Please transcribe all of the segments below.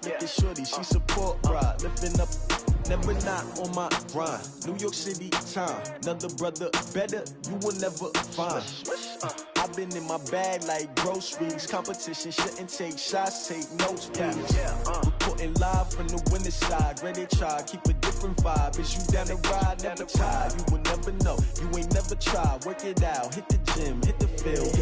Look at shorty, she support ride, lifting up, never not on my grind. New York City time, another brother better, you will never find. I've been in my bag like groceries. Competition shouldn't take shots, take notes, please. Reporting live from the winning side. Ready to try, keep a different vibe. Is you down the ride, never tired. You will never know, you ain't never tried. Work it out, hit the gym, hit the field.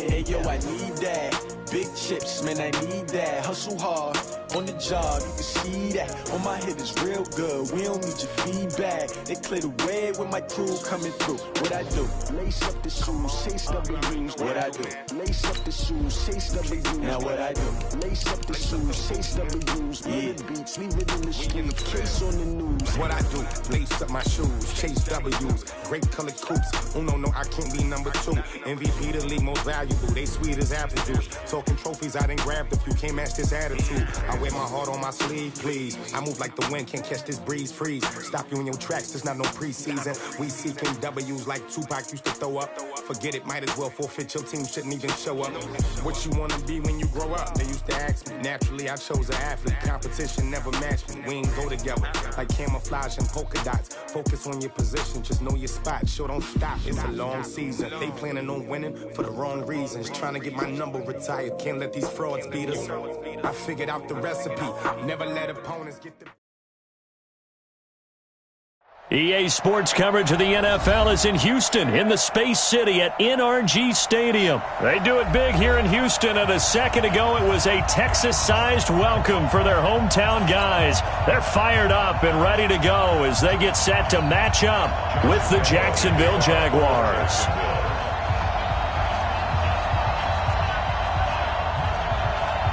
Hey yo, I need that. Big chips, man, I need that. Hustle hard, on the job, you can see that. On my head is real good, we don't need your feedback. They clear the way with my crew coming through. What I do? Lace up the shoes, chase W's. What I do? Lace up the shoes, chase W's. Now what I do? Lace up the shoes, chase W's. Yeah, beats, leave it in the street, case on the news. What I do? Lace up my shoes, chase W's. Great colored coops. Oh no, I can't be number 2. MVP the league most valuable. They sweet as apple juice. Talking trophies, I didn't grab the few. Can't match this attitude. I wear my heart on my sleeve, please. I move like the wind, can't catch this breeze, freeze. Stop you in your tracks, there's not no preseason. We seeking W's like Tupac used to throw up. Forget it, might as well forfeit, your team shouldn't even show up. What you wanna be when you grow up? They used to ask me. Naturally, I chose an athlete. Competition never matched me. We ain't go together like camouflage and polka dots. Focus on your position, just know your spot. Sure, don't stop, it's a long season. They planning on winning for the wrong reasons. Trying to get my number retired, can't let these frauds beat us. I figured out the recipe, never let opponents get the... EA Sports coverage of the NFL is in Houston, in the Space City at NRG Stadium. They do it big here in Houston, and a second ago it was a Texas-sized welcome for their hometown guys. They're fired up and ready to go as they get set to match up with the Jacksonville Jaguars.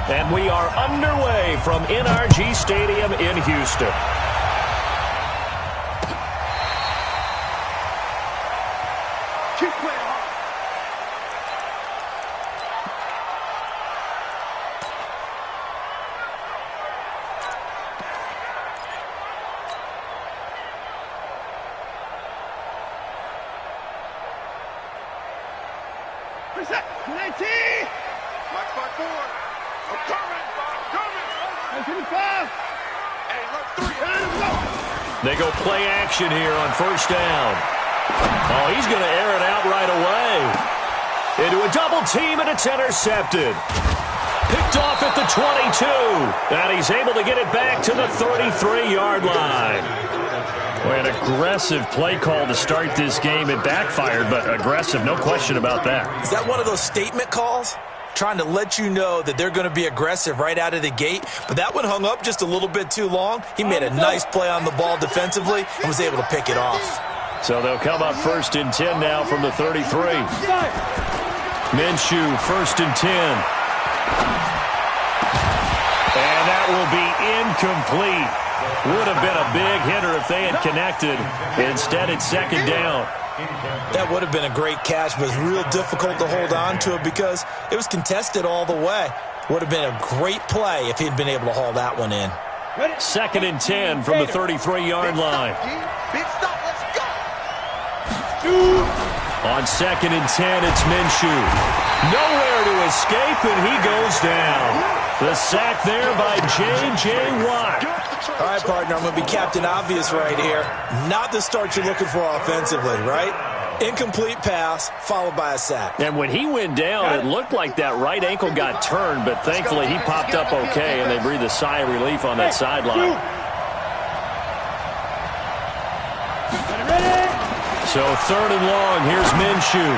And we are underway from NRG Stadium in Houston. Keep playing hard. Reset. 19. Watch my board. I'm coming. 25. Hey, look, 3. They go play action here on first down. Oh, he's going to air it out right away. Into a double team, and it's intercepted. Picked off at the 22. And he's able to get it back to the 33-yard line. Boy, an aggressive play call to start this game. It backfired, but aggressive, no question about that. Is that one of those statement calls? Trying to let you know that they're going to be aggressive right out of the gate. But that one hung up just a little bit too long. He made a nice play on the ball defensively and was able to pick it off. So they'll come up 1st and 10 now from the 33. Minshew, 1st and 10. And that will be incomplete. Would have been a big hitter if they had connected. Instead, it's 2nd down. That would have been a great catch, but it's real difficult to hold on to it because it was contested all the way. Would have been a great play if he'd been able to haul that one in. 2nd and 10 from the 33-yard line. Big stop, let's go. On 2nd and 10, it's Minshew. Nowhere to escape, and he goes down. The sack there by J.J. Watt. All right, partner, I'm going to be Captain Obvious right here. Not the start you're looking for offensively, right? Incomplete pass, followed by a sack. And when he went down, it looked like that right ankle got turned, but thankfully he popped up okay, and they breathed a sigh of relief on that sideline. So 3rd and long, here's Minshew.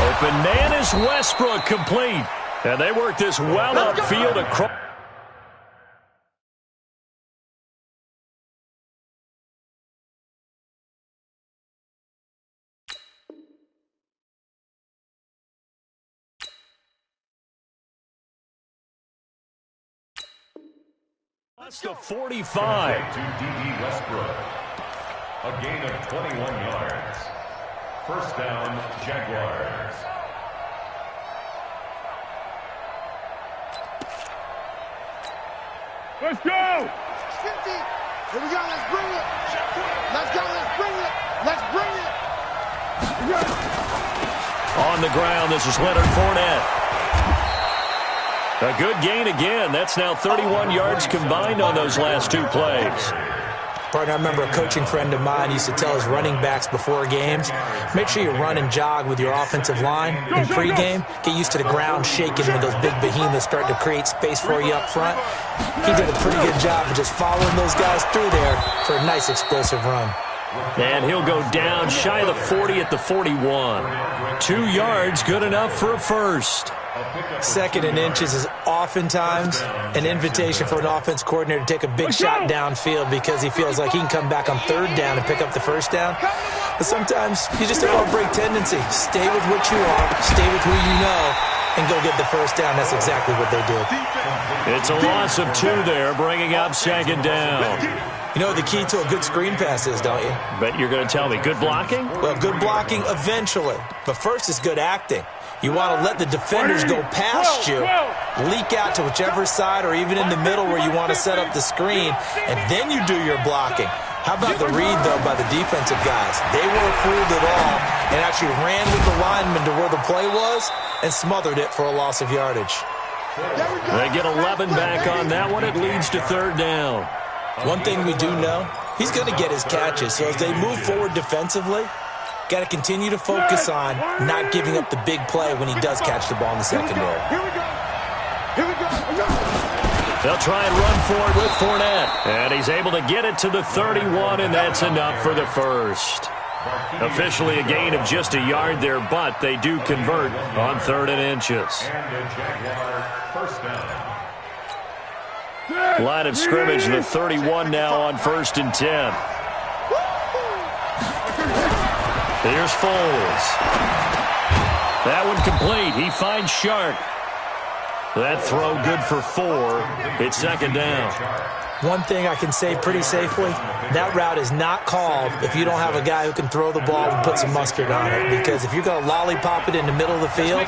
Open man is Westbrook, complete. And they work this well upfield across. That's the 45. To D.D. Westbrook. A gain of 21 yards. 1st down, Jaguars. Let's go. 50. Here we go. Let's bring it. Let's go. Let's bring it. Let's bring it. On the ground, this is Leonard Fournette. A good gain again. That's now 31 yards combined on those last two plays. Partner, I remember a coaching friend of mine used to tell his running backs before games, make sure you run and jog with your offensive line in pregame. Get used to the ground shaking when those big behemoths start to create space for you up front. He did a pretty good job of just following those guys through there for a nice explosive run. And he'll go down shy of the 40 at the 41. 2 yards, good enough for a first. 2nd and inches is oftentimes an invitation for an offense coordinator to take a big shot downfield because he feels like he can come back on 3rd down and pick up the first down. But sometimes you just have a break tendency. Stay with what you are, stay with who you know, and go get the first down. That's exactly what they did. It's a loss of 2 there, bringing up 2nd down. You know what the key to a good screen pass is, don't you? Bet you're going to tell me. Good blocking? Well, good blocking eventually. But first is good acting. You want to let the defenders go past you, leak out to whichever side or even in the middle where you want to set up the screen, and then you do your blocking. How about the read, though, by the defensive guys? They weren't fooled at all and actually ran with the lineman to where the play was and smothered it for a loss of yardage. They get 11 back on that one. It leads to 3rd down. One thing we do know, he's going to get his catches. So as they move forward defensively, got to continue to focus on not giving up the big play when he does catch the ball in the secondary. They'll try and run for it with Fournette. And he's able to get it to the 31, and that's enough for the first. Officially a gain of just a yard there, but they do convert on 3rd and inches. Line of scrimmage, the 31 now on 1st and 10. Here's Foles. That one complete. He finds Shark. That throw good for 4. It's 2nd down. One thing I can say pretty safely, that route is not called if you don't have a guy who can throw the ball and put some mustard on it. Because if you're going to lollipop it in the middle of the field,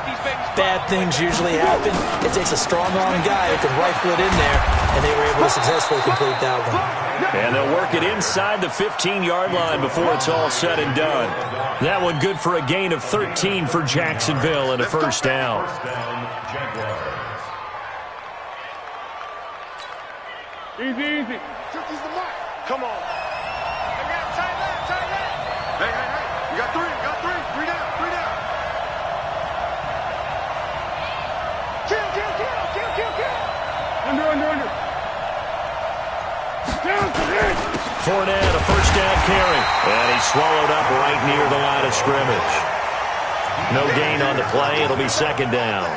bad things usually happen. It takes a strong-arm guy who can rifle it in there, and they were able to successfully complete that one. And they'll work it inside the 15-yard line before it's all said and done. That one good for a gain of 13 for Jacksonville and a 1st down. Easy. He's the mark. Come on. Tight left. Hey. You got 3. Three down. Kill. Under. Fournette, a 1st down carry. And he's swallowed up right near the line of scrimmage. No gain on the play. It'll be 2nd down.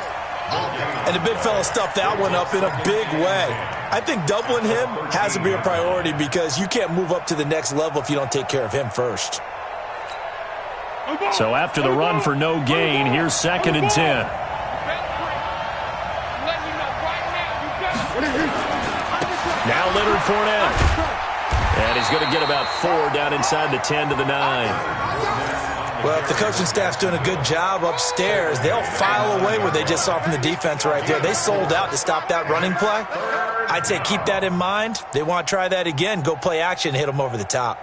And the big fella stuffed that one up in a big way. I think doubling him has to be a priority because you can't move up to the next level if you don't take care of him first. So after the run for no gain, here's 2nd and 10. Now Leonard Fournette. And he's going to get about 4 down inside the 10 to the 9. Well, if the coaching staff's doing a good job upstairs, they'll file away what they just saw from the defense right there. They sold out to stop that running play. I'd say keep that in mind. They want to try that again. Go play action, hit them over the top.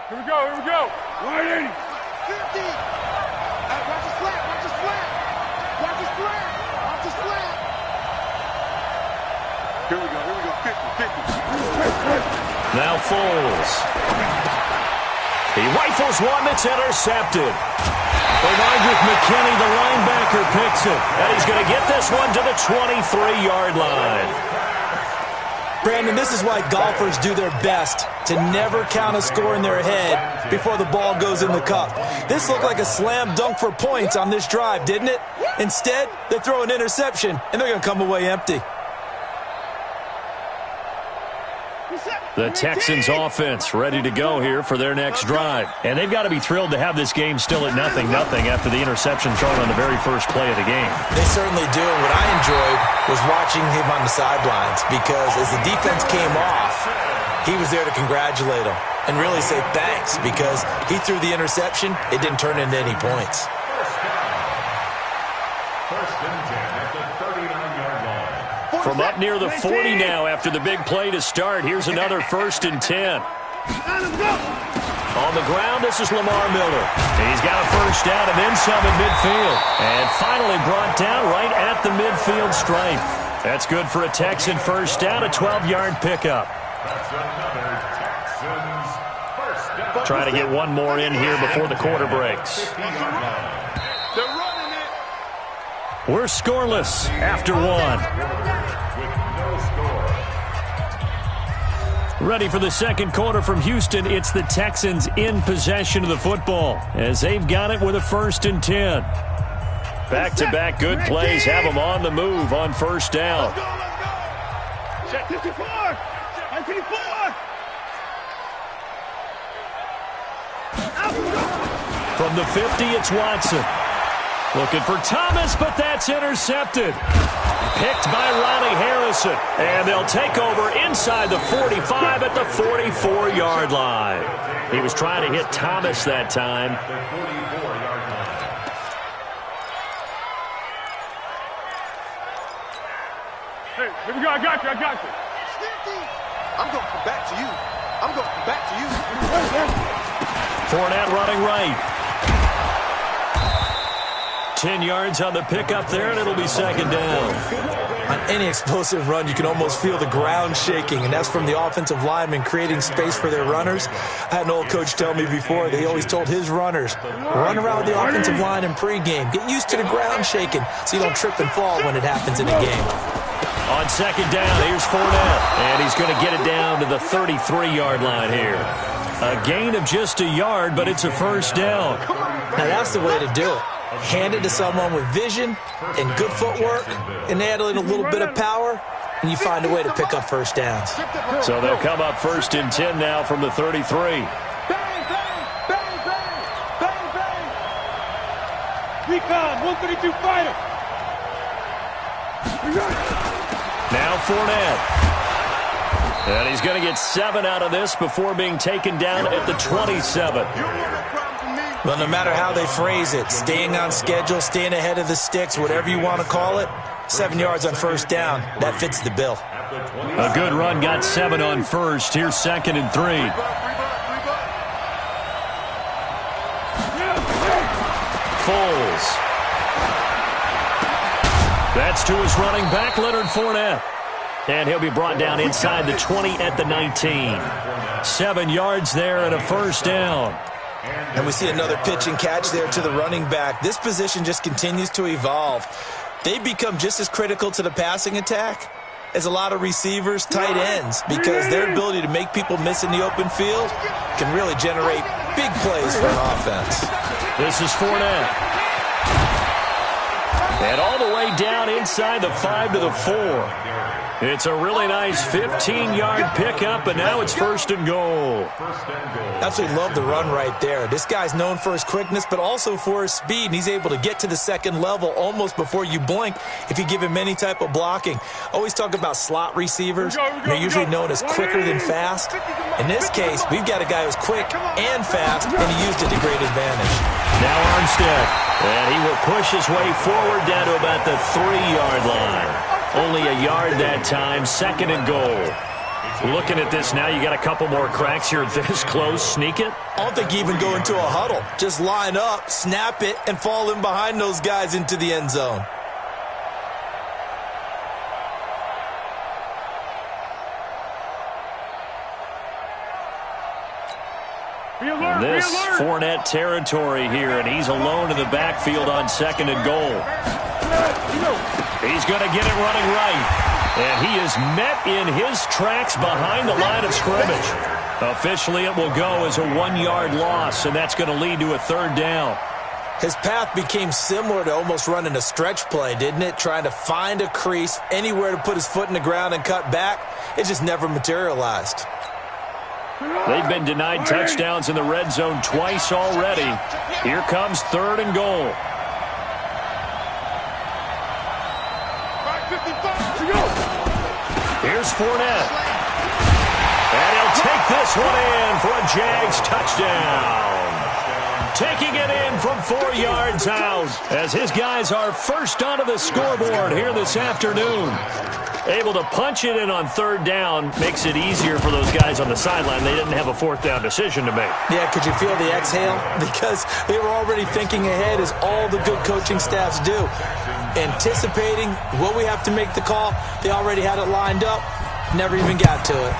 Here we go. 180. 50. Watch his flat. Here we go. 50. Now Foles. He rifles one that's intercepted. Roderick McKinney, the linebacker, picks it. And he's going to get this one to the 23-yard line. Brandon, this is why golfers do their best to never count a score in their head before the ball goes in the cup. This looked like a slam dunk for points on this drive, didn't it? Instead, they throw an interception, and they're going to come away empty. The Texans offense ready to go here for their next drive. And they've got to be thrilled to have this game still at 0-0 after the interception thrown on the very first play of the game. They certainly do. And what I enjoyed was watching him on the sidelines because as the defense came off, he was there to congratulate them and really say thanks because he threw the interception. It didn't turn into any points. First and 10 at the 39-yard line. From up near the 40 now after the big play to start, here's another 1st and 10. On the ground, this is Lamar Miller. He's got a first down and then some at midfield. And finally brought down right at the midfield stripe. That's good for a Texan first down, a 12-yard pickup. That's another Texans first down. Trying to get one more in here before the quarter breaks. They're running it. We're scoreless after one. With no score. Ready for the second quarter from Houston. It's the Texans in possession of the football as they've got it with a 1st and 10. Back-to-back good plays have them on the move on first down. Let's go. Check 54. 54. From the 50, it's Watson. Looking for Thomas, but that's intercepted. Picked by Ronnie Harrison. And they'll take over inside the 45 at the 44-yard line. He was trying to hit Thomas that time. Hey, here we go. I got you. I'm going to come back to you. Fournette running right. 10 yards on the pickup there, and it'll be second down. On any explosive run, you can almost feel the ground shaking, and that's from the offensive linemen creating space for their runners. I had an old coach tell me before, he always told his runners, run around with the offensive line in pregame. Get used to the ground shaking so you don't trip and fall when it happens in a game. On second down, here's Fournette, and he's going to get it down to the 33-yard line here. A gain of just a yard, but it's a first down. Now that's the way to do it. Hand it to someone with vision and good footwork, and add in a little bit of power, and you find a way to pick up first downs. So they'll come up 1st and 10 now from the 33. Bang, bang, bang, bang, bang, bang. Recon, 132 fighter. Now Fournette. And he's going to get 7 out of this before being taken down at the 27. Well, no matter how they phrase it, staying on schedule, staying ahead of the sticks, whatever you want to call it, 7 yards on first down, that fits the bill. A good run got 7 on first. Here's 2nd and 3. Foles. That's to his running back, Leonard Fournette. And he'll be brought down inside the 20 at the 19. 7 yards there and a first down. And we see another pitch and catch there to the running back. This position just continues to evolve. They become just as critical to the passing attack as a lot of receivers, tight ends, because their ability to make people miss in the open field can really generate big plays for an offense. This is Fournette. And all the way down inside the 5 to the 4. It's a really nice 15-yard pickup, and now it's 1st and goal. Absolutely love the run right there. This guy's known for his quickness, but also for his speed, and he's able to get to the second level almost before you blink if you give him any type of blocking. Always talk about slot receivers. They're usually known as quicker than fast. In this case, we've got a guy who's quick and fast, and he used it to great advantage. Now Armstead, and he will push his way forward down to about the 3-yard line. Only a yard that time, 2nd and goal. Looking at this now, you got a couple more cracks here this close. Sneak it? I don't think you even go into a huddle. Just line up, snap it, and fall in behind those guys into the end zone. This Fournette territory here, and he's alone in the backfield on 2nd and goal. He's going to get it running right. And he is met in his tracks behind the line of scrimmage. Officially, it will go as a 1-yard loss, and that's going to lead to a 3rd down. His path became similar to almost running a stretch play, didn't it? Trying to find a crease, anywhere to put his foot in the ground and cut back. It just never materialized. They've been denied touchdowns in the red zone twice already. Here comes 3rd and goal. Here's Fournette. And he'll take this one in for a Jags touchdown. Taking it in from 4 yards out as his guys are first onto the scoreboard here this afternoon. Able to punch it in on third down makes it easier for those guys on the sideline. They didn't have a fourth down decision to make. Yeah, could you feel the exhale? Because they were already thinking ahead, as all the good coaching staffs do. Anticipating, will we have to make the call? They already had it lined up. Never even got to it.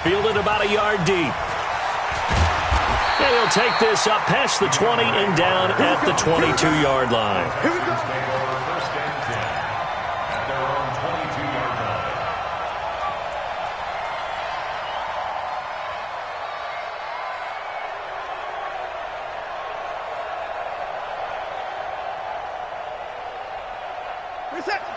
Fielded about a yard deep. And he'll take this up past the 20 and down at the 22-yard line. Here we go. Take over first and 10 at their own 22-yard line.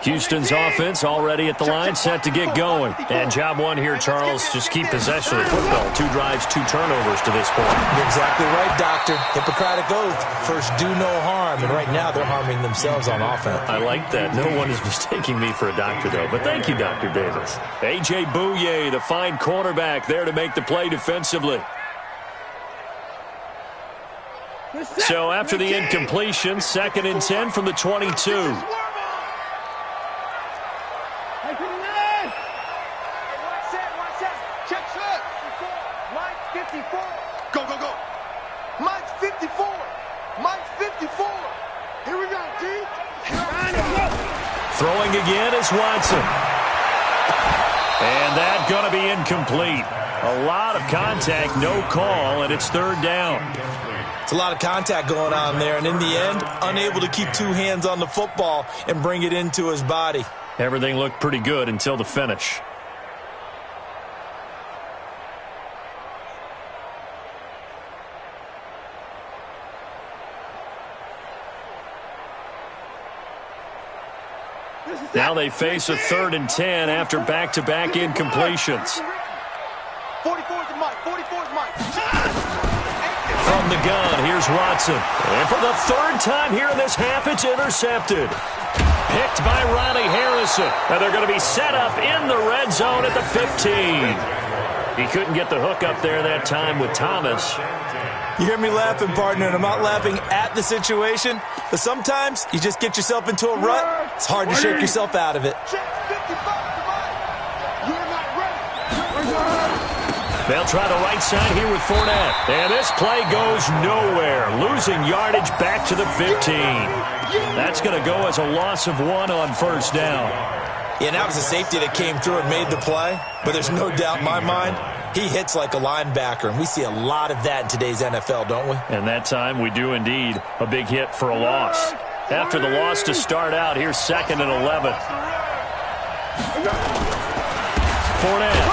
Houston's offense already at the line, set to get going. And job one here, Charles, just keep possession of the football. 2 drives, 2 turnovers to this point. You're exactly right, Doctor. Hippocratic oath. First, do no harm. And right now, they're harming themselves on offense. I like that. No one is mistaking me for a doctor, though. But thank you, Dr. Davis. A.J. Bouye, the fine cornerback, there to make the play defensively. So after the incompletion, 2nd and 10 from the 22. Go, go, go. Mike's 54. Mike's 54. Here we go, D. Throwing again is Watson. And that's going to be incomplete. A lot of contact, no call, and it's 3rd down. It's a lot of contact going on there, and in the end, unable to keep 2 hands on the football and bring it into his body. Everything looked pretty good until the finish. Now they face a 3rd and 10 after back-to-back incompletions. 44's Mike. 44's Mike. From the gun, here's Watson. And for the 3rd time here in this half, it's intercepted. Picked by Ronnie Harrison. And they're going to be set up in the red zone at the 15. He couldn't get the hook up there that time with Thomas. You hear me laughing, partner, and I'm not laughing at the situation, but sometimes you just get yourself into a rut. It's hard to shake yourself out of it. They'll try the right side here with Fournette. And this play goes nowhere. Losing yardage back to the 15. That's going to go as a loss of 1 on 1st down. Yeah, that was a safety that came through and made the play, but there's no doubt in my mind, he hits like a linebacker, and we see a lot of that in today's NFL, don't we? And that time we do indeed. A big hit for a loss. After the loss to start out, here's 2nd and 11. Fournette.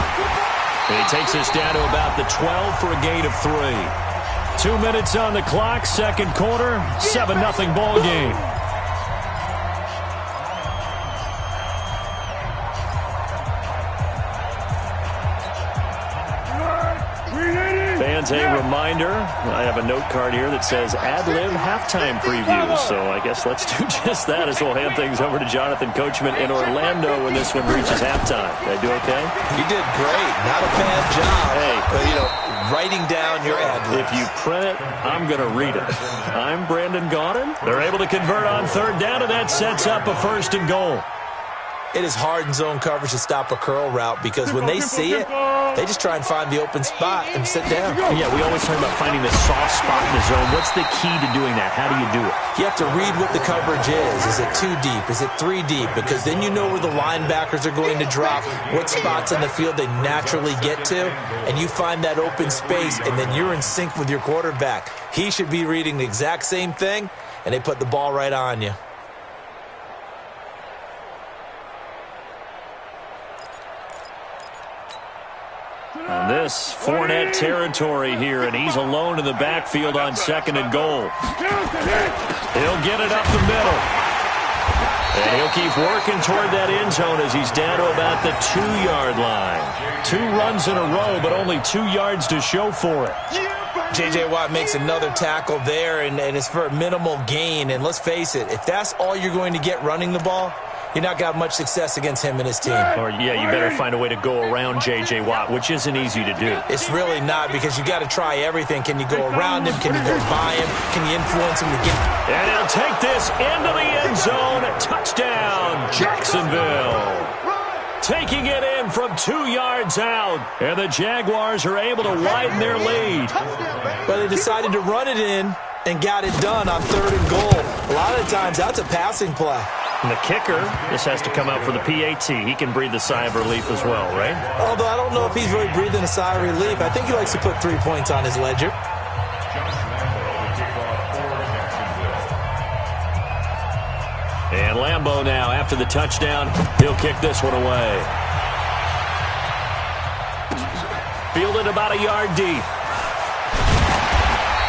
And he takes us down to about the 12 for a gain of 3. 2 minutes on the clock, 2nd quarter, 7-0 ball game. Fans, a reminder, I have a note card here that says ad-lib halftime previews, so I guess let's do just that as we'll hand things over to Jonathan Coachman in Orlando when this one reaches halftime. Did I do okay? You did great. Not a bad job. Hey, writing down your ad-libs. If you print it, I'm going to read it. I'm Brandon Gaudin. They're able to convert on 3rd down, and that sets up a 1st and goal. It is hard in zone coverage to stop a curl route because when they see it, they just try and find the open spot and sit down. Yeah, we always talk about finding the soft spot in the zone. What's the key to doing that? How do you do it? You have to read what the coverage is. Is it 2 deep? Is it 3 deep? Because then you know where the linebackers are going to drop, what spots in the field they naturally get to, and you find that open space, and then you're in sync with your quarterback. He should be reading the exact same thing, and they put the ball right on you. And this Fournette territory here, and he's alone in the backfield on 2nd and goal. He'll get it up the middle. And he'll keep working toward that end zone as he's down to about the 2-yard line. 2 runs in a row, but only 2 yards to show for it. J.J. Watt makes another tackle there, and it's for a minimal gain. And let's face it, if that's all you're going to get running the ball, you're not got much success against him and his team. Or, yeah, you better find a way to go around J.J. Watt, which isn't easy to do. It's really not, because you got to try everything. Can you go around him? Can you go by him? Can you influence him to get... And he'll take this into the end zone goes out, and the Jaguars are able to widen their lead. But they decided to run it in and got it done on 3rd and goal. A lot of the times, that's a passing play. And the kicker just has to come out for the PAT. He can breathe a sigh of relief as well, right? Although I don't know if he's really breathing a sigh of relief. I think he likes to put 3 points on his ledger. And Lambeau now, after the touchdown, he'll kick this one away. Fielded about a yard deep.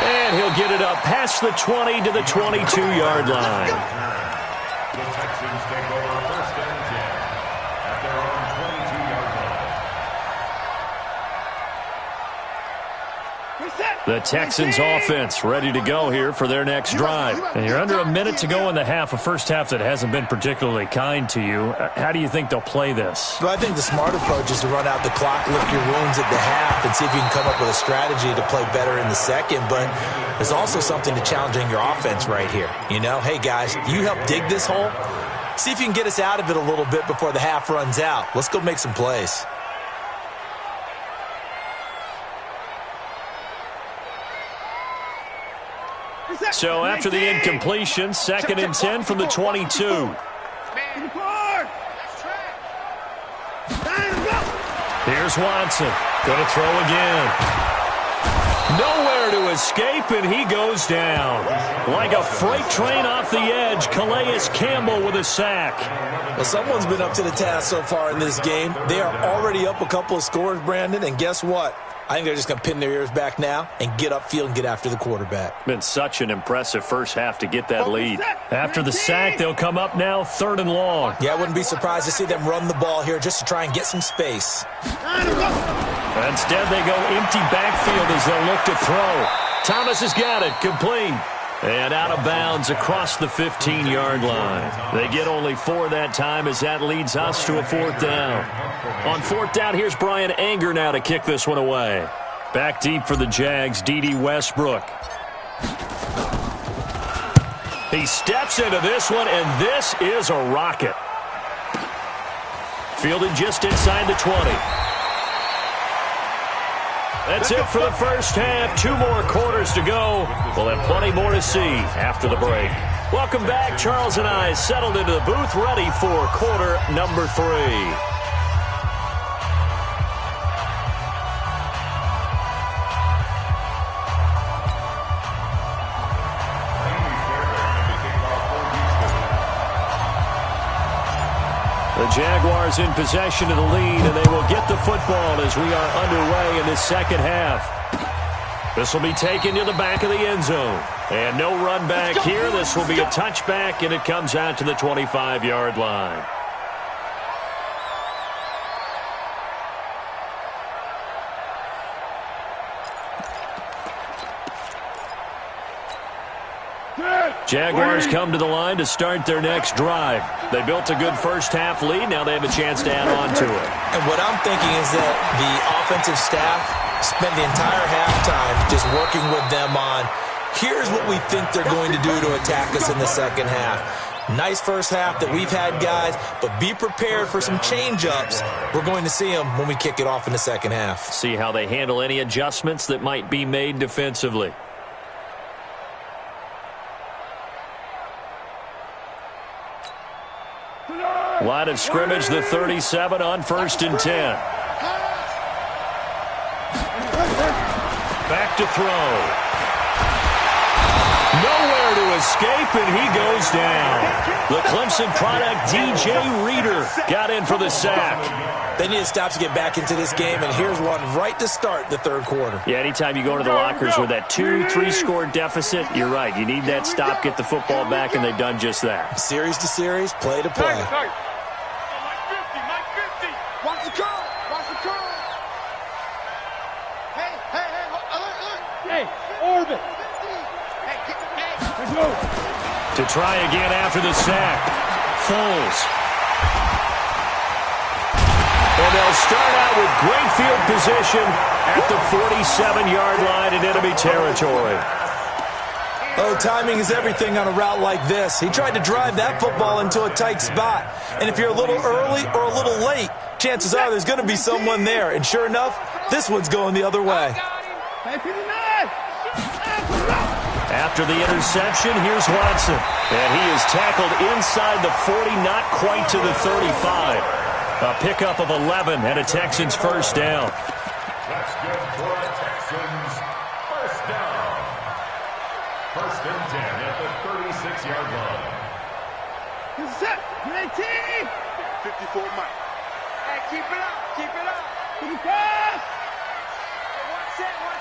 And he'll get it up past the 20 to the 22-yard line. The Texans take over 1st and 10 at their own 22-yard line. The Texans offense ready to go here for their next drive. And you're under a minute to go in the half, a first half that hasn't been particularly kind to you. How do you think they'll play this? Well, I think the smart approach is to run out the clock, lick your wounds at the half, and see if you can come up with a strategy to play better in the second. But there's also something to challenging your offense right here. You know, hey, guys, you help dig this hole. See if you can get us out of it a little bit before the half runs out. Let's go make some plays. So after the incompletion, 2nd and 10 from the 22. Here's Watson. Going to throw again. Nowhere to escape, and he goes down. Like a freight train off the edge, Calais Campbell with a sack. Well, someone's been up to the task so far in this game. They are already up a couple of scores, Brandon, and guess what? I think they're just going to pin their ears back now and get upfield and get after the quarterback. Been such an impressive first half to get that lead. After the sack, they'll come up now 3rd and long. Yeah, I wouldn't be surprised to see them run the ball here just to try and get some space. Instead, they go empty backfield as they'll look to throw. Thomas has got it, complete. And out of bounds across the 15-yard line. They get only 4 that time as that leads us to a 4th down. On 4th down, here's Brian Anger now to kick this one away. Back deep for the Jags, D.D. Westbrook. He steps into this one, and this is a rocket. Fielded just inside the 20. That's it for the first half. 2 more quarters to go. We'll have plenty more to see after the break. Welcome back. Charles and I settled into the booth, ready for quarter number 3. The Jaguars in possession of the lead, and they will get the football as we are underway in this second half. This will be taken to the back of the end zone. And no run back here. This will be a touchback, and it comes out to the 25-yard line. Jaguars come to the line to start their next drive. They built a good first half lead. Now they have a chance to add on to it. And what I'm thinking is that the offensive staff spent the entire halftime just working with them on, here's what we think they're going to do to attack us in the second half. Nice first half that we've had, guys, but be prepared for some change-ups. We're going to see them when we kick it off in the second half. See how they handle any adjustments that might be made defensively. Line of scrimmage, the 37 on 1st and 10. Back to throw. Nowhere to escape, and he goes down. The Clemson product, DJ Reader, got in for the sack. They need to stop to get back into this game, and here's one right to start the third quarter. Yeah, anytime you go into the lockers with that 2-3 score deficit, you're right. You need that stop, get the football back, and they've done just that. Series to series, play to play. Watch the curl! Watch the curl! Hey, orbit! Hey, to try again after the sack. Foles. And they'll start out with great field position at the 47-yard line in enemy territory. Oh, timing is everything on a route like this. He tried to drive that football into a tight spot. And if you're a little early or a little late, chances are there's going to be someone there. And sure enough, this one's going the other way. After the interception, here's Watson. And he is tackled inside the 40, not quite to the 35. A pickup of 11 and a Texans first down. That's good for a Texans first down. First and 10 at the 36-yard line. 54 Mike. Hey, keep it up. Keep it up. To the pass. One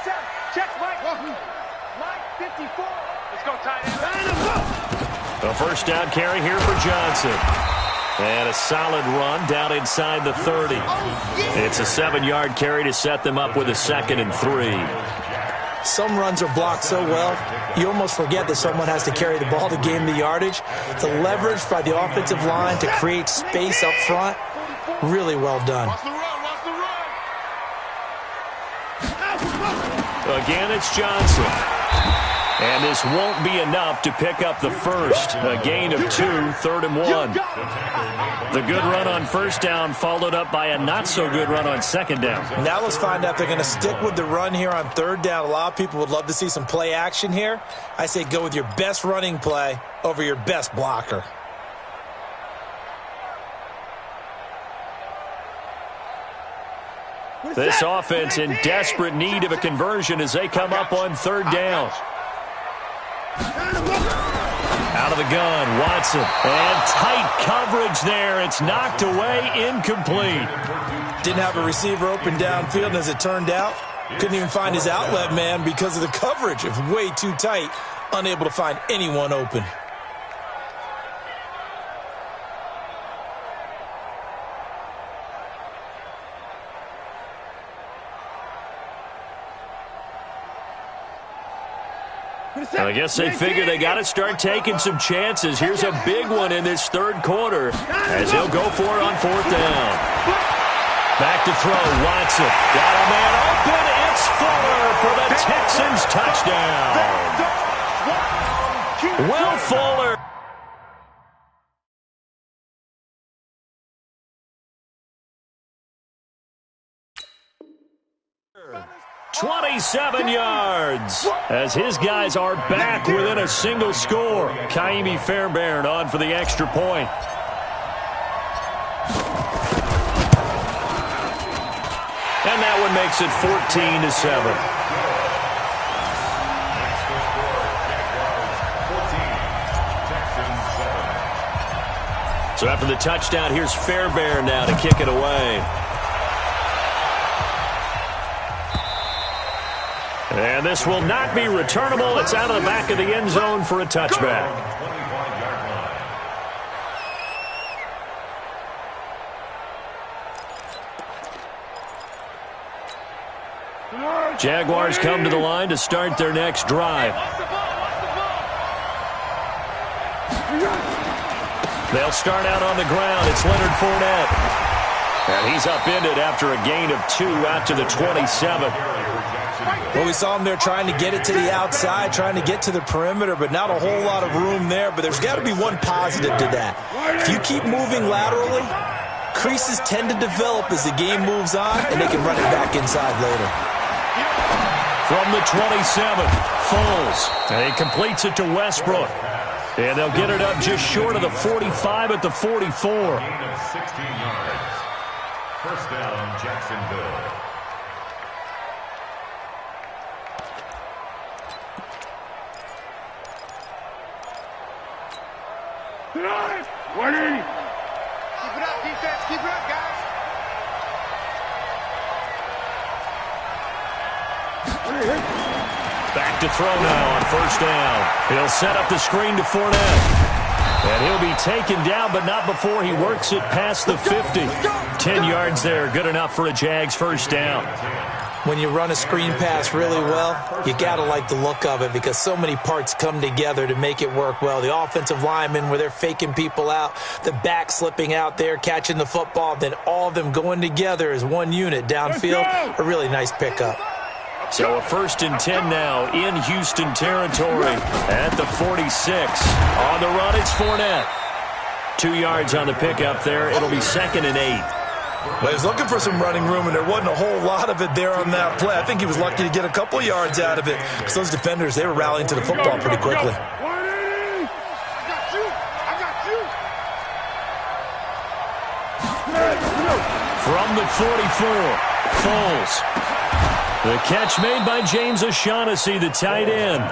set. Check, Mike. Mike, 54. Let's go, tight end. A first down carry here for Johnson. And a solid run down inside the 30. It's a 7-yard carry to set them up with a 2nd and 3. Some runs are blocked so well, you almost forget that someone has to carry the ball to gain the yardage. The leverage by the offensive line to create space up front, really well done. Again, it's Johnson. And this won't be enough to pick up the first. A gain of 2, 3rd and 1. The good run on first down followed up by a not-so-good run on 2nd down. Now let's find out if they're going to stick with the run here on 3rd down. A lot of people would love to see some play action here. I say go with your best running play over your best blocker. This offense in desperate need of a conversion as they come up on 3rd down. Out of the gun, Watson. And tight coverage there. It's knocked away, incomplete. Didn't have a receiver open downfield, and as it turned out, couldn't even find his outlet man because of the coverage. It was way too tight, unable to find anyone open. I guess they figure they got to start taking some chances. Here's a big one in this 3rd quarter as he'll go for it on 4th down. Back to throw, Watson. Got a man open. It's Fuller for the Texans touchdown. Will Fuller. 27 yards as his guys are back within a single score. Kaimi Fairbairn on for the extra point. And that one makes it 14-7. So after the touchdown, here's Fairbairn now to kick it away. And this will not be returnable. It's out of the back of the end zone for a touchback. Jaguars come to the line to start their next drive. They'll start out on the ground. It's Leonard Fournette. And he's upended after a gain of 2 out to the 27. Well, we saw him there trying to get it to the outside, trying to get to the perimeter, but not a whole lot of room there. But there's got to be one positive to that. If you keep moving laterally, creases tend to develop as the game moves on, and they can run it back inside later. From the 27, Foles. And he completes it to Westbrook. And they'll get it up just short of the 45 at the 44. Gain of 16 yards. First down, Jacksonville. Keep it up, defense. Keep it up, guys. Back to throw now on first down. He'll set up the screen to Fournette. And he'll be taken down, but not before he works it past the 50. 10 yards there, good enough for a Jags first down. When you run a screen pass really well, you got to like the look of it because so many parts come together to make it work well. The offensive linemen, where they're faking people out, the back slipping out there, catching the football, then all of them going together as one unit downfield, a really nice pickup. So a 1st and 10 now in Houston territory at the 46. On the run, it's Fournette. 2 yards on the pickup there. It'll be 2nd and 8. Well, he was looking for some running room, and there wasn't a whole lot of it there on that play. I think he was lucky to get a couple yards out of it because those defenders, they were rallying to the football pretty quickly. From the 44, Foles. The catch made by James O'Shaughnessy, the tight end.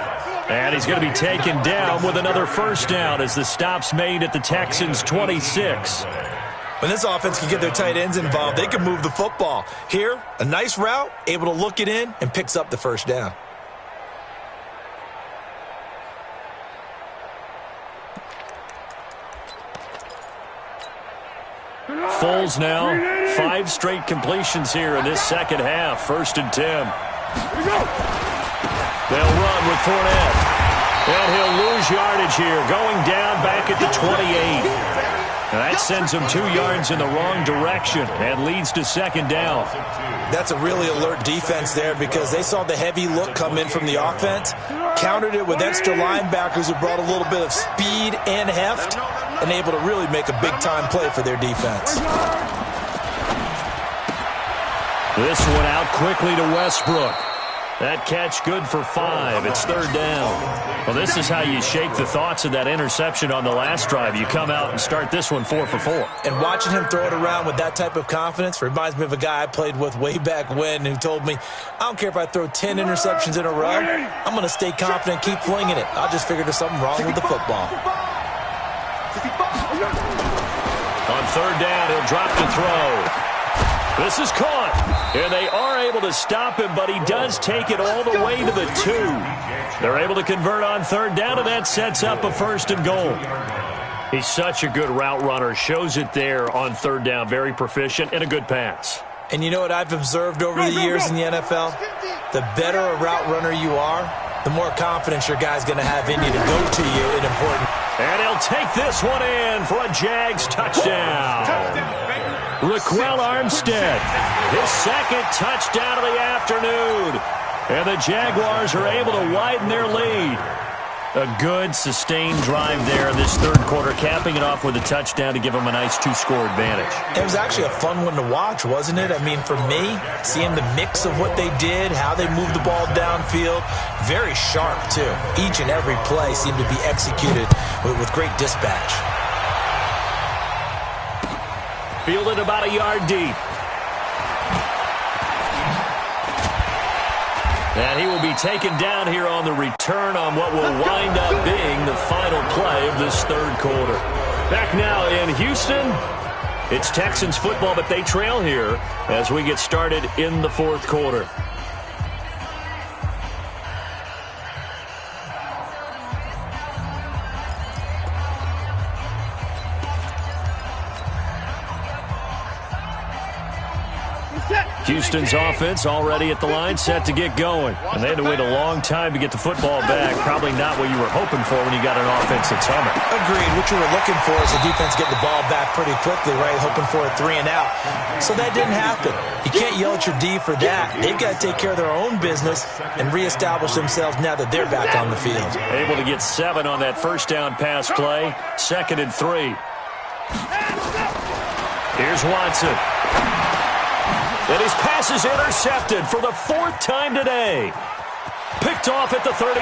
And he's going to be taken down with another 1st down as the stop's made at the Texans' 26. When this offense can get their tight ends involved, they can move the football. Here, a nice route, able to look it in, and picks up the 1st down. Foles now, 5 straight completions here in this 2nd half. 1st and 10. They'll run with Fournette. And he'll lose yardage here, going down back at the 28. And that sends him 2 yards in the wrong direction and leads to 2nd down. That's a really alert defense there because they saw the heavy look come in from the offense, countered it with extra linebackers who brought a little bit of speed and heft, and able to really make a big-time play for their defense. This one out quickly to Westbrook. That catch good for 5. It's 3rd down. Well, this is how you shake the thoughts of that interception on the last drive. You come out and start this one 4 for 4. And watching him throw it around with that type of confidence reminds me of a guy I played with way back when who told me, I don't care if I throw 10 interceptions in a row, I'm going to stay confident and keep flinging it. I just figured there's something wrong with the football. On 3rd down, he'll drop to throw. This is caught, and they are able to stop him, but he does take it all the way to the 2. They're able to convert on 3rd down, and that sets up a 1st and goal. He's such a good route runner. Shows it there on 3rd down. Very proficient and a good pass. And you know what I've observed over the years in the NFL? The better a route runner you are, the more confidence your guy's going to have in you to go to you in important. And he'll take this one in for a Jags touchdown. Raquel Armstead, his 2nd touchdown of the afternoon. And the Jaguars are able to widen their lead. A good, sustained drive there in this 3rd quarter, capping it off with a touchdown to give them a nice 2-score advantage. It was actually a fun one to watch, wasn't it? I mean, for me, seeing the mix of what they did, how they moved the ball downfield, very sharp, too. Each and every play seemed to be executed with great dispatch. Fielded about a yard deep. And he will be taken down here on the return on what will wind up being the final play of this 3rd quarter. Back now in Houston, it's Texans football, but they trail here as we get started in the 4th quarter. Houston's offense already at the line, set to get going. And they had to wait a long time to get the football back. Probably not what you were hoping for when you got an offense that's humming. Agreed. What you were looking for is the defense getting the ball back pretty quickly, right? Hoping for a 3 and out. So that didn't happen. You can't yell at your D for that. They've got to take care of their own business and reestablish themselves now that they're back on the field. Able to get 7 on that 1st down pass play. 2nd and 3. Here's Watson. And his pass is intercepted for the 4th time today. Picked off at the 39.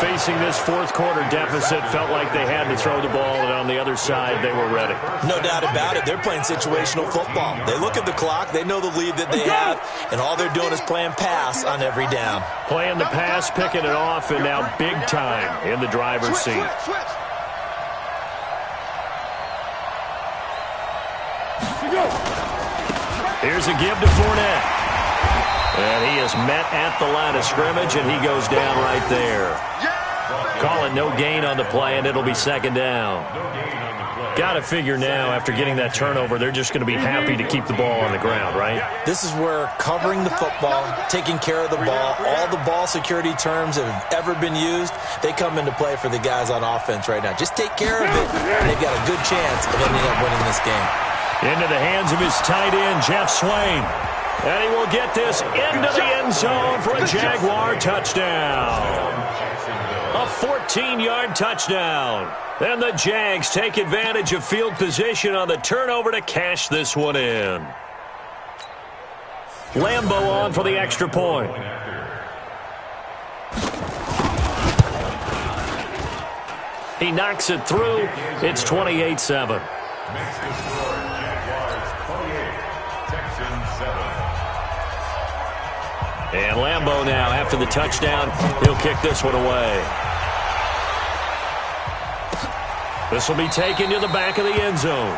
Facing this 4th quarter deficit, felt like they had to throw the ball, and on the other side, they were ready. No doubt about it. They're playing situational football. They look at the clock, they know the lead that they have, and all they're doing is playing pass on every down. Playing the pass, picking it off, and now big time in the driver's seat. Here's a give to Fournette. And he is met at the line of scrimmage, and he goes down right there. Calling no gain on the play, and it'll be 2nd down. Got to figure now, after getting that turnover, they're just going to be happy to keep the ball on the ground, right? This is where covering the football, taking care of the ball, all the ball security terms that have ever been used, they come into play for the guys on offense right now. Just take care of it, and they've got a good chance of ending up winning this game. Into the hands of his tight end, Jeff Swain. And he will get this into the end zone for a Jaguar touchdown. A 14-yard touchdown. And the Jags take advantage of field position on the turnover to cash this one in. Lambo on for the extra point. He knocks it through. It's 28-7. And Lambo now, after the touchdown, he'll kick this one away. This will be taken to the back of the end zone.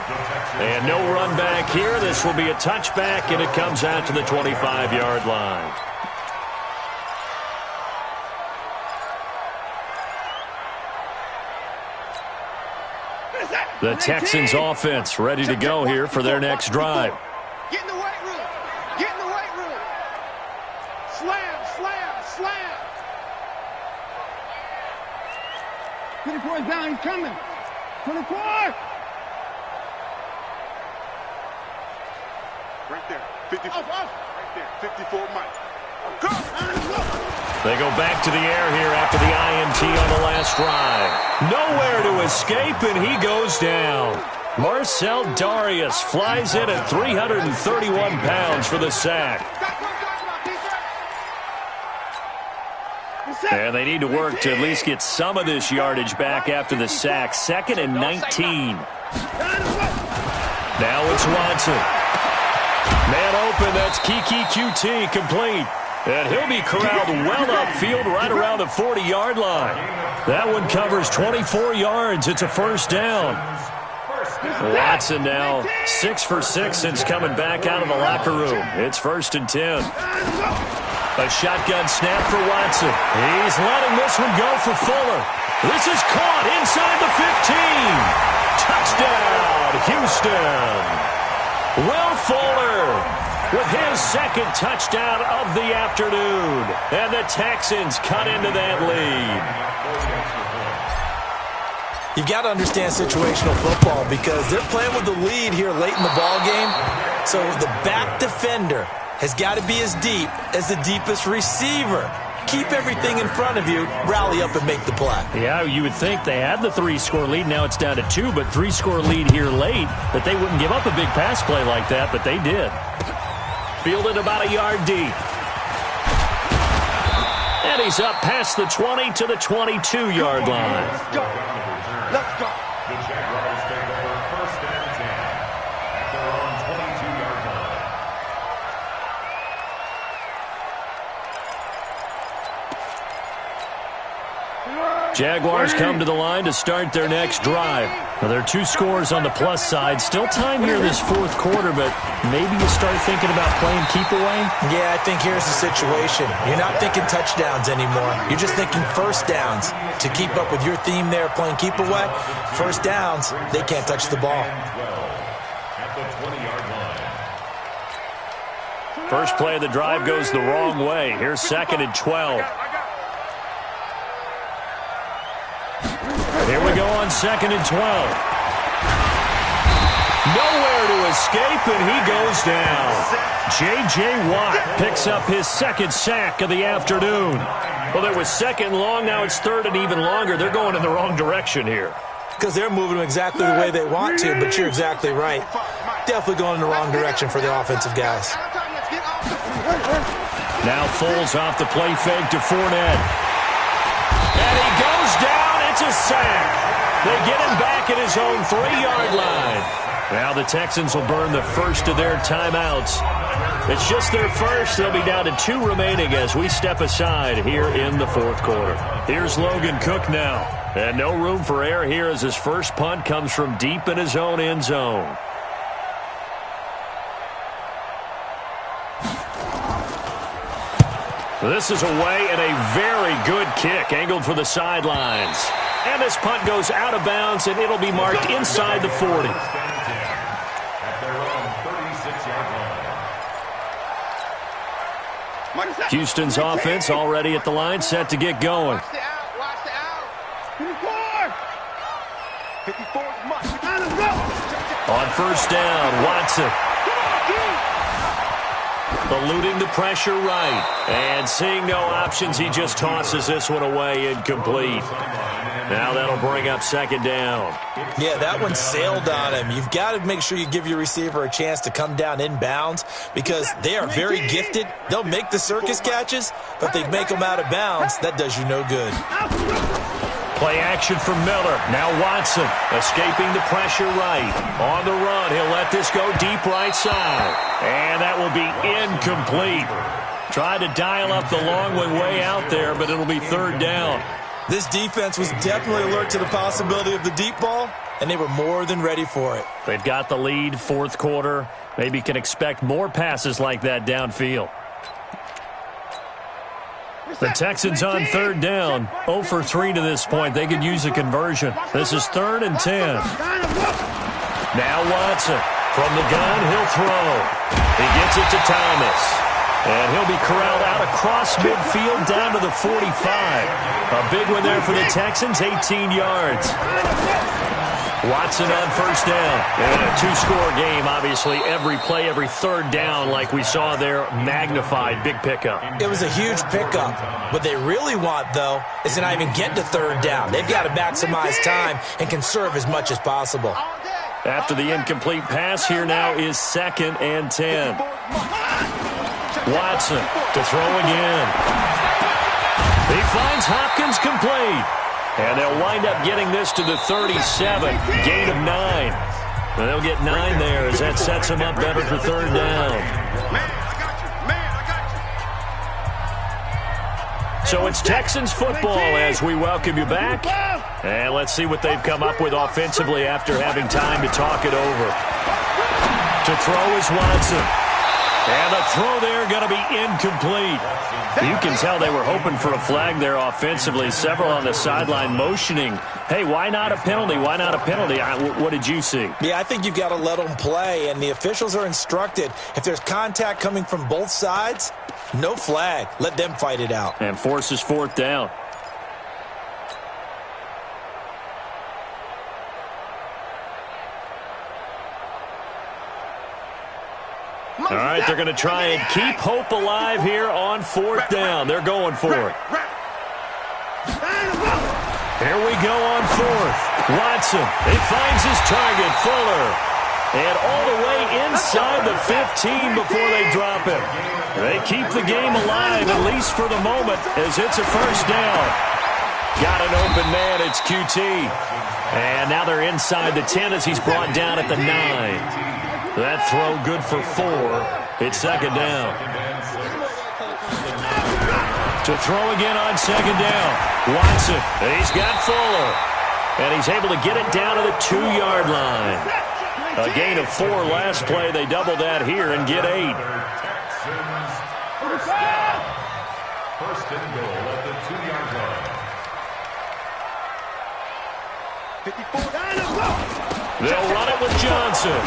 And no run back here. This will be a touchback, and it comes out to the 25-yard line. The Texans offense ready to go here for their next drive. Get in the weight room. Get in the weight room. Slam, slam, slam. 24 is down. He's coming. 24. Right there. 54. Right there. 54 Mike. Go. They go back to the air here after the INT on the last drive. Nowhere to escape, and he goes down. Marcel Darius flies in at 331 pounds for the sack. And they need to work to at least get some of this yardage back after the sack. 2nd and 19. Now it's Watson. Man open, that's Kiki QT complete. And he'll be corralled well upfield right around the 40-yard line. That one covers 24 yards. It's a first down. Watson now 6 for 6 since coming back out of the locker room. It's 1st and 10. A shotgun snap for Watson. He's letting this one go for Fuller. This is caught inside the 15. Touchdown, Houston. Will Fuller with his 2nd touchdown of the afternoon. And the Texans cut into that lead. You've got to understand situational football because they're playing with the lead here late in the ball game. So the back defender has got to be as deep as the deepest receiver. Keep everything in front of you, rally up and make the play. Yeah, you would think they had the 3-score lead. Now it's down to 2, but 3-score lead here late, that they wouldn't give up a big pass play like that, but they did. Fielded about a yard deep. And he's up past the 20 to the 22-yard line. Let's go. Let's go. The Jaguars take over 1st and 10 at their own 22-yard line. Jaguars come to the line to start their next drive. Now, there are 2 scores on the plus side. Still time here this 4th quarter, but maybe you start thinking about playing keep away? Yeah, I think here's the situation. You're not thinking touchdowns anymore. You're just thinking first downs. To keep up with your theme there, playing keep away, first downs, they can't touch the ball. At the 20-yard line. First play of the drive goes the wrong way. Here's 2nd and 12. Here we go on 2nd and 12. Nowhere to escape, and he goes down. J.J. Watt picks up his 2nd sack of the afternoon. Well, there was 2nd long, now it's 3rd and even longer. They're going in the wrong direction here. Because they're moving exactly the way they want to, but you're exactly right. Definitely going in the wrong direction for the offensive guys. Now Foles off the play fake to Fournette. And he goes down. It's a sack. They get him back at his own 3-yard line. Now the Texans will burn the first of their timeouts. It's just their first. They'll be down to 2 remaining as we step aside here in the 4th quarter. Here's Logan Cook now. And no room for error here as his first punt comes from deep in his own end zone. This is away and a very good kick angled for the sidelines. And this punt goes out of bounds, and it'll be marked inside the 40. At their own 36-yard line. Houston's offense already at the line, set to get going. Watch the out. Watch the out. 54 is much. On first down, Watson. eluding the pressure right. And seeing no options, he just tosses this one away, incomplete. Now that'll bring up second down. Yeah, that one sailed on him. You've got to make sure you give your receiver a chance to come down inbounds because they are very gifted. They'll make the circus catches, but if they make them out of bounds, that does you no good. Play action for Miller. Now Watson escaping the pressure right. On the run, he'll let this go deep right side. And that will be incomplete. Tried to dial up the long one way out there, but it'll be third down. This defense was definitely alert to the possibility of the deep ball, and they were more than ready for it. They've got the lead, fourth quarter. Maybe can expect more passes like that downfield. The Texans on third down, 0 for 3 to this point. They could use a conversion. This is 3rd and 10. Now Watson from the gun, he'll throw. He gets it to Thomas. And he'll be corralled out across midfield down to the 45. A big one there for the Texans, 18 yards. Watson on first down. And a two-score game, obviously. Every play, every third down, like we saw there, magnified. Big pickup. It was a huge pickup. What they really want, though, is to not even get to third down. They've got to maximize time and conserve as much as possible. After the incomplete pass, here now is 2nd and 10. Watson to throw again. He finds Hopkins complete. And they'll wind up getting this to the 37. Gain of 9. And they'll get 9 there as that sets them up better for third down. So it's Texans football as we welcome you back. And let's see what they've come up with offensively after having time to talk it over. To throw is Watson. And the throw there going to be incomplete. You can tell they were hoping for a flag there offensively. Several on the sideline motioning, hey, why not a penalty? Why not a penalty? What did you see? Yeah, I think you've got to let them play, and the officials are instructed. If there's contact coming from both sides, no flag. Let them fight it out. And forces 4th down. All right, they're going to try and keep hope alive here on 4th down. They're going for it. Here we go on 4th. Watson, he finds his target, Fuller. And all the way inside the 15 before they drop him. They keep the game alive, at least for the moment, as it's a first down. Got an open man, it's QT. And now they're inside the 10 as he's brought down at the 9. That throw good for 4. It's second down. To throw again on second down. Watson, he's got Fuller. And he's able to get it down to the 2-yard line. A gain of 4 last play. They double that here and get 8. First and goal at the 2-yard line. They'll run it with Johnson.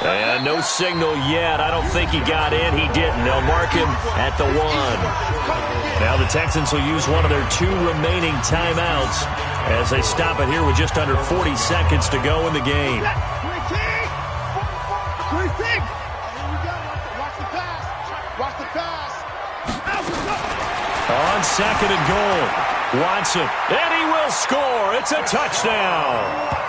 And no signal yet. I don't think he got in. He didn't. They'll mark him at the 1. Now the Texans will use one of their 2 remaining timeouts as they stop it here with just under 40 seconds to go in the game. On second and goal, Watson, and he will score. It's a touchdown.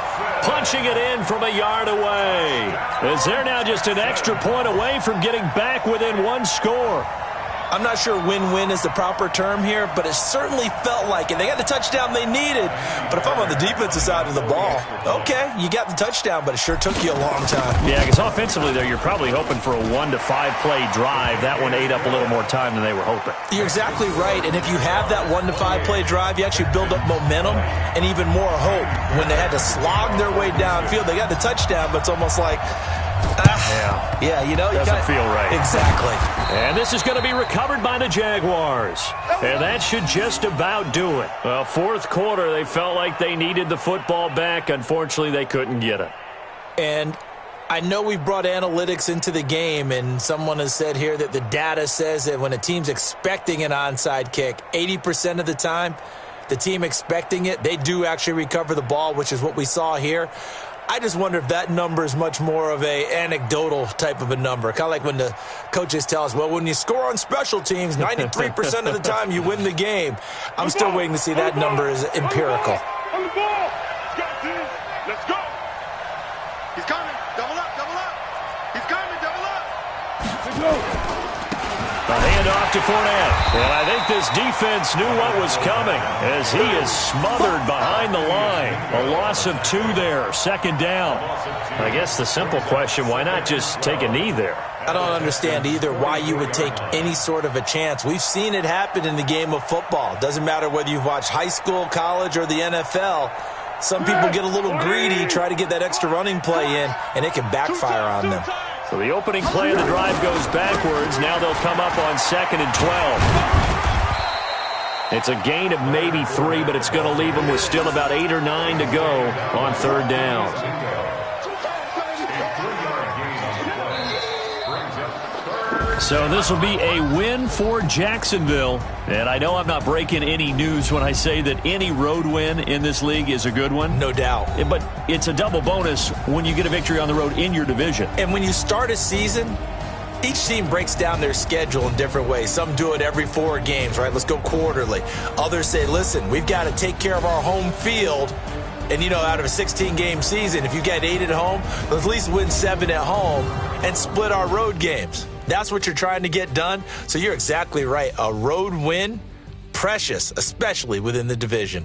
Punching it in from a yard away. As they're now just an extra point away from getting back within 1 score. I'm not sure win-win is the proper term here, but it certainly felt like it. They got the touchdown they needed, but if I'm on the defensive side of the ball, okay, you got the touchdown, but it sure took you a long time. Yeah, because offensively there, you're probably hoping for a 1 to 5 play drive. That one ate up a little more time than they were hoping. You're exactly right, and if you have that 1 to 5 play drive, you actually build up momentum and even more hope. When they had to slog their way downfield, they got the touchdown, but it's almost like, yeah, you know, doesn't feel right. Exactly. And this is going to be recovered by the Jaguars. And that should just about do it. Well, 4th quarter, they felt like they needed the football back. Unfortunately, they couldn't get it. And I know we've brought analytics into the game, and someone has said here that the data says that when a team's expecting an onside kick, 80% of the time, the team expecting it, they do actually recover the ball, which is what we saw here. I just wonder if that number is much more of a anecdotal type of a number. Kind of like when the coaches tell us, well, when you score on special teams, 93% of the time you win the game. I'm still waiting to see that number is empirical. On the ball. Let's go, team. Let's go. He's coming. Double up, double up. He's coming, double up. Let's go. A handoff to Fournette. And I think this defense knew what was coming as he is smothered behind the line. A loss of 2 there, second down. I guess the simple question, why not just take a knee there? I don't understand either why you would take any sort of a chance. We've seen it happen in the game of football. Doesn't matter whether you've watched high school, college, or the NFL. Some people get a little greedy, try to get that extra running play in, and it can backfire on them. So the opening play of the drive goes backwards. Now they'll come up on 2nd and 12. It's a gain of maybe 3, but it's going to leave them with still about 8 or 9 to go on 3rd down. So this will be a win for Jacksonville. And I know I'm not breaking any news when I say that any road win in this league is a good one. No doubt. But it's a double bonus when you get a victory on the road in your division. And when you start a season, each team breaks down their schedule in different ways. Some do it every 4 games, right? Let's go quarterly. Others say, listen, we've got to take care of our home field. And, you know, out of a 16-game season, if you get 8 at home, let's at least win 7 at home and split our road games. That's what you're trying to get done. So you're exactly right. A road win, precious, especially within the division.